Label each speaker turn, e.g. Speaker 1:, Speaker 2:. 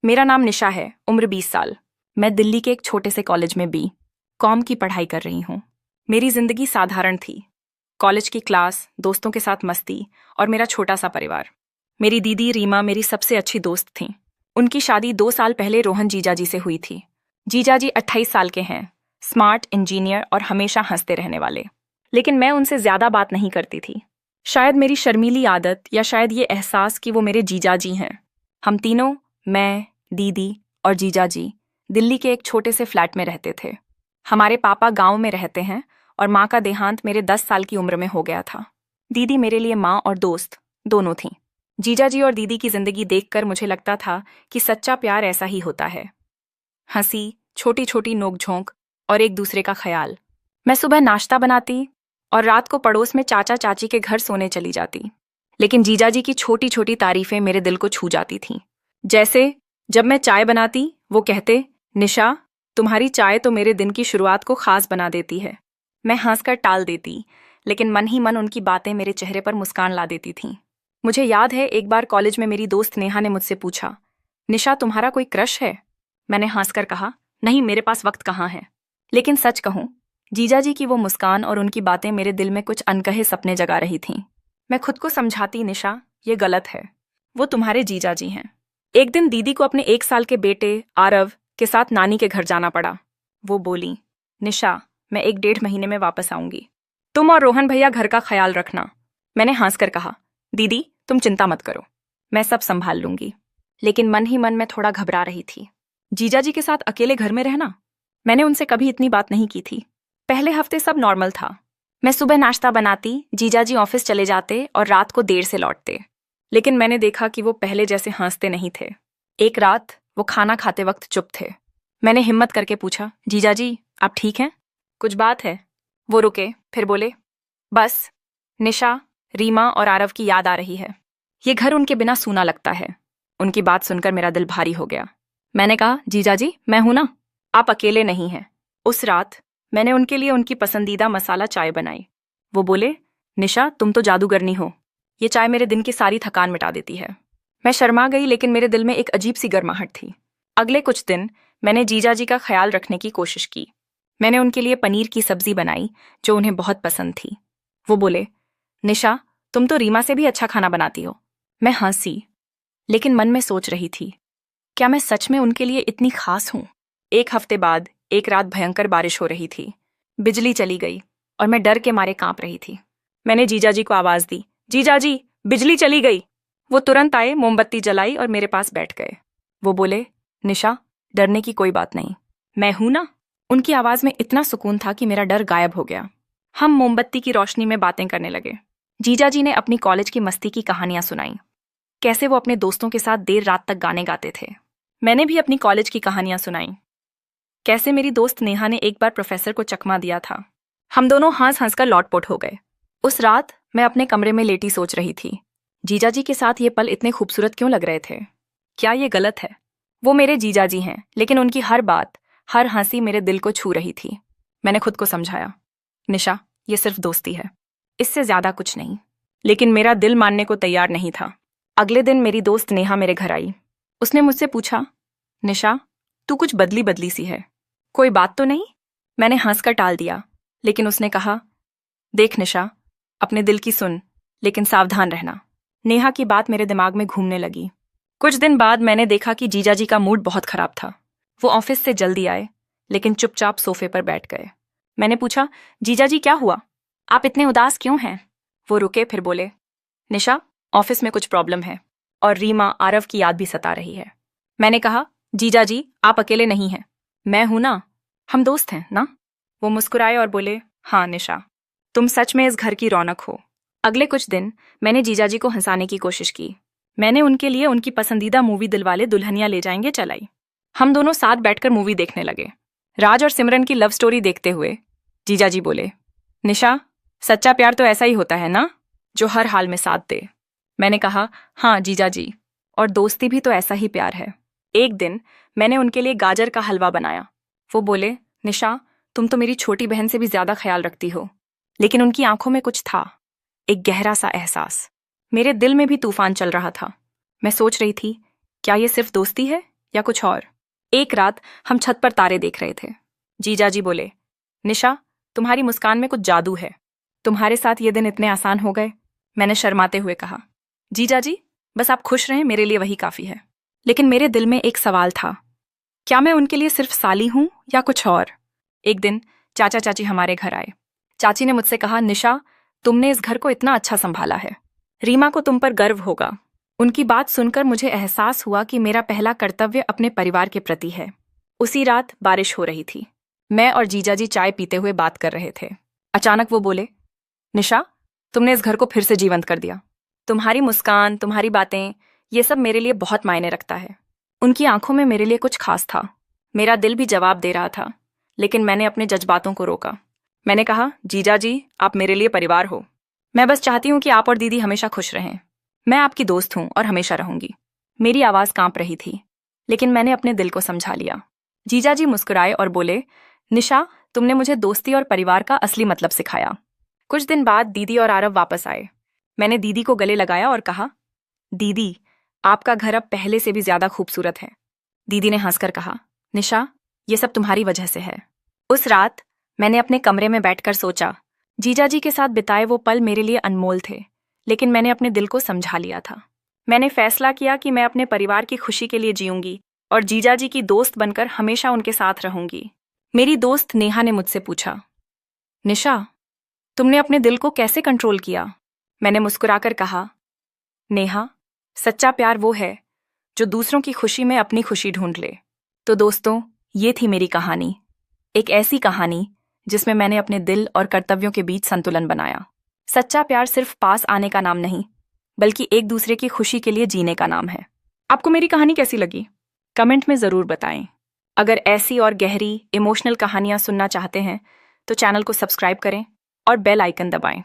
Speaker 1: मेरा नाम निशा है, उम्र 20 साल। मैं दिल्ली के एक छोटे से कॉलेज में कॉम की पढ़ाई कर रही हूँ। मेरी जिंदगी साधारण थी। कॉलेज की क्लास, दोस्तों के साथ मस्ती और मेरा छोटा सा परिवार। मेरी दीदी रीमा मेरी सबसे अच्छी दोस्त थीं। उनकी शादी 2 साल पहले रोहन जीजाजी से हुई थी। जीजाजी 28 साल के हैं, स्मार्ट, इंजीनियर और हमेशा हंसते रहने वाले। लेकिन मैं उनसे ज्यादा बात नहीं करती थी। शायद मेरी शर्मीली आदत या शायद ये एहसास कि वो मेरे जीजाजी हैं। हम तीनों, मैं, दीदी और जीजाजी, दिल्ली के एक छोटे से फ्लैट में रहते थे। हमारे पापा गांव में रहते हैं और माँ का देहांत मेरे 10 साल की उम्र में हो गया था। दीदी मेरे लिए माँ और दोस्त दोनों थीं। जीजाजी और दीदी की जिंदगी देखकर मुझे लगता था कि सच्चा प्यार ऐसा ही होता है। हंसी, छोटी छोटी नोकझोंक और एक दूसरे का ख्याल। मैं सुबह नाश्ता बनाती और रात को पड़ोस में चाचा चाची के घर सोने चली जाती। लेकिन जीजाजी की छोटी छोटी तारीफें मेरे दिल को छू जाती थीं। जैसे जब मैं चाय बनाती, वो कहते, निशा, तुम्हारी चाय तो मेरे दिन की शुरुआत को खास बना देती है। मैं हंसकर टाल देती, लेकिन मन ही मन उनकी बातें मेरे चेहरे पर मुस्कान ला देती थीं। मुझे याद है एक बार कॉलेज में मेरी दोस्त नेहा ने मुझसे पूछा, निशा, तुम्हारा कोई क्रश है? मैंने हंसकर कहा, नहीं, मेरे पास वक्त कहाँ है। लेकिन सच कहूं, जीजाजी की वो मुस्कान और उनकी बातें मेरे दिल में कुछ अनकहे सपने जगा रही थीं। मैं खुद को समझाती, निशा, ये गलत है। वो तुम्हारे जीजाजी हैं। एक दिन दीदी को अपने 1 साल के बेटे आरव के साथ नानी के घर जाना पड़ा। वो बोली, निशा, मैं 1-1.5 महीने में वापस आऊंगी। तुम और रोहन भैया घर का ख्याल रखना। मैंने हंसकर कहा, दीदी, तुम चिंता मत करो, मैं सब संभाल लूंगी। लेकिन मन ही मन में थोड़ा घबरा रही थी। जीजाजी के साथ अकेले घर में रहना, मैंने उनसे कभी इतनी बात नहीं की थी। पहले हफ्ते सब नॉर्मल था। मैं सुबह नाश्ता बनाती, जीजाजी ऑफिस चले जाते और रात को देर से लौटते। लेकिन मैंने देखा कि वो पहले जैसे हंसते नहीं थे। एक रात वो खाना खाते वक्त चुप थे। मैंने हिम्मत करके पूछा, जीजाजी, आप ठीक हैं? कुछ बात है? वो रुके, फिर बोले, बस निशा, रीमा और आरव की याद आ रही है। ये घर उनके बिना सूना लगता है। उनकी बात सुनकर मेरा दिल भारी हो गया। मैंने कहा, जीजाजी, मैं हूं ना, आप अकेले नहीं हैं। उस रात मैंने उनके लिए उनकी पसंदीदा मसाला चाय बनाई। वो बोले, निशा, तुम तो जादूगरनी हो। ये चाय मेरे दिन की सारी थकान मिटा देती है। मैं शर्मा गई, लेकिन मेरे दिल में एक अजीब सी गर्माहट थी। अगले कुछ दिन मैंने जीजाजी का ख्याल रखने की कोशिश की। मैंने उनके लिए पनीर की सब्जी बनाई, जो उन्हें बहुत पसंद थी। वो बोले, निशा, तुम तो रीमा से भी अच्छा खाना बनाती हो। मैं हंसी, लेकिन मन में सोच रही थी, क्या मैं सच में उनके लिए इतनी खास हूं? 1 हफ्ते बाद एक रात भयंकर बारिश हो रही थी। बिजली चली गई और मैं डर के मारे कांप रही थी। मैंने जीजाजी को आवाज दी, जीजाजी, बिजली चली गई। वो तुरंत आए, मोमबत्ती जलाई और मेरे पास बैठ गए। वो बोले, निशा, डरने की कोई बात नहीं, मैं हूं ना। उनकी आवाज में इतना सुकून था कि मेरा डर गायब हो गया। हम मोमबत्ती की रोशनी में बातें करने लगे। जीजाजी ने अपनी कॉलेज की मस्ती की कहानियां सुनाई, कैसे वो अपने दोस्तों के साथ देर रात तक गाने गाते थे। मैंने भी अपनी कॉलेज की कहानियां सुनाई, कैसे मेरी दोस्त नेहा ने एक बार प्रोफेसर को चकमा दिया था। हम दोनों हंस हंस कर लौटपोट हो गए। उस रात मैं अपने कमरे में लेटी सोच रही थी, जीजाजी के साथ ये पल इतने खूबसूरत क्यों लग रहे थे? क्या ये गलत है? वो मेरे जीजाजी हैं, लेकिन उनकी हर बात, हर हंसी मेरे दिल को छू रही थी। मैंने खुद को समझाया, निशा, ये सिर्फ दोस्ती है, इससे ज्यादा कुछ नहीं। लेकिन मेरा दिल मानने को तैयार नहीं था। अगले दिन मेरी दोस्त नेहा मेरे घर आई। उसने मुझसे पूछा, निशा, तू कुछ बदली बदली सी है, कोई बात तो नहीं? मैंने हंसकर टाल दिया, लेकिन उसने कहा, देख निशा, अपने दिल की सुन, लेकिन सावधान रहना। नेहा की बात मेरे दिमाग में घूमने लगी। कुछ दिन बाद मैंने देखा कि जीजाजी का मूड बहुत खराब था। वो ऑफिस से जल्दी आए, लेकिन चुपचाप सोफे पर बैठ गए। मैंने पूछा, जीजाजी, क्या हुआ? आप इतने उदास क्यों हैं? वो रुके, फिर बोले, निशा, ऑफिस में कुछ प्रॉब्लम है और रीमा, आरव की याद भी सता रही है। मैंने कहा, जीजाजी, आप अकेले नहीं हैं, मैं हूं ना, हम दोस्त हैं ना। वो मुस्कुराए और बोले, हाँ निशा, तुम सच में इस घर की रौनक हो। अगले कुछ दिन मैंने जीजाजी को हंसाने की कोशिश की। मैंने उनके लिए उनकी पसंदीदा मूवी दिलवाले दुल्हनिया ले जाएंगे चलाई। हम दोनों साथ बैठकर मूवी देखने लगे। राज और सिमरन की लव स्टोरी देखते हुए जीजाजी बोले, निशा, सच्चा प्यार तो ऐसा ही होता है ना, जो हर हाल में साथ दे। मैंने कहा, हाँ जीजाजी, और दोस्ती भी तो ऐसा ही प्यार है। एक दिन मैंने उनके लिए गाजर का हलवा बनाया। वो बोले, निशा, तुम तो मेरी छोटी बहन से भी ज्यादा ख्याल रखती हो। लेकिन उनकी आंखों में कुछ था, एक गहरा सा एहसास। मेरे दिल में भी तूफान चल रहा था। मैं सोच रही थी, क्या ये सिर्फ दोस्ती है या कुछ और? एक रात हम छत पर तारे देख रहे थे। जीजाजी बोले, निशा, तुम्हारी मुस्कान में कुछ जादू है। तुम्हारे साथ ये दिन इतने आसान हो गए। मैंने शर्माते हुए कहा, जीजाजी, बस आप खुश रहें, मेरे लिए वही काफी है। लेकिन मेरे दिल में एक सवाल था, क्या मैं उनके लिए सिर्फ साली हूं या कुछ और? एक दिन चाचा चाची हमारे घर आए। चाची ने मुझसे कहा, निशा, तुमने इस घर को इतना अच्छा संभाला है। रीमा को तुम पर गर्व होगा। उनकी बात सुनकर मुझे एहसास हुआ कि मेरा पहला कर्तव्य अपने परिवार के प्रति है। उसी रात बारिश हो रही थी। मैं और जीजाजी चाय पीते हुए बात कर रहे थे। अचानक वो बोले, निशा, तुमने इस घर को फिर से जीवंत कर दिया। तुम्हारी मुस्कान, तुम्हारी बातें, ये सब मेरे लिए बहुत मायने रखता है। उनकी आंखों में मेरे लिए कुछ खास था। मेरा दिल भी जवाब दे रहा था, लेकिन मैंने अपने जज्बातों को रोका। मैंने कहा, जीजाजी, आप मेरे लिए परिवार हो। मैं बस चाहती हूँ कि आप और दीदी हमेशा खुश रहें। मैं आपकी दोस्त हूँ और हमेशा रहूंगी। मेरी आवाज कांप रही थी, लेकिन मैंने अपने दिल को समझा लिया। जीजाजी मुस्कुराए और बोले, निशा, तुमने मुझे दोस्ती और परिवार का असली मतलब सिखाया। कुछ दिन बाद दीदी और आरव वापस आए। मैंने दीदी को गले लगाया और कहा, दीदी, आपका घर अब पहले से भी ज्यादा खूबसूरत है। दीदी ने हंसकर कहा, निशा, ये सब तुम्हारी वजह से है। उस रात मैंने अपने कमरे में बैठकर सोचा, जीजाजी के साथ बिताए वो पल मेरे लिए अनमोल थे, लेकिन मैंने अपने दिल को समझा लिया था। मैंने फैसला किया कि मैं अपने परिवार की खुशी के लिए जीऊंगी और जीजाजी की दोस्त बनकर हमेशा उनके साथ रहूंगी। मेरी दोस्त नेहा ने मुझसे पूछा, निशा, तुमने अपने दिल को कैसे कंट्रोल किया? मैंने मुस्कुराकर कहा, नेहा, सच्चा प्यार वो है जो दूसरों की खुशी में अपनी खुशी ढूंढ ले। तो दोस्तों, ये थी मेरी कहानी। एक ऐसी कहानी जिसमें मैंने अपने दिल और कर्तव्यों के बीच संतुलन बनाया। सच्चा प्यार सिर्फ पास आने का नाम नहीं, बल्कि एक दूसरे की खुशी के लिए जीने का नाम है। आपको मेरी कहानी कैसी लगी? कमेंट में जरूर बताएं। अगर ऐसी और गहरी इमोशनल कहानियां सुनना चाहते हैं तो चैनल को सब्सक्राइब करें और बेल आइकन दबाएं।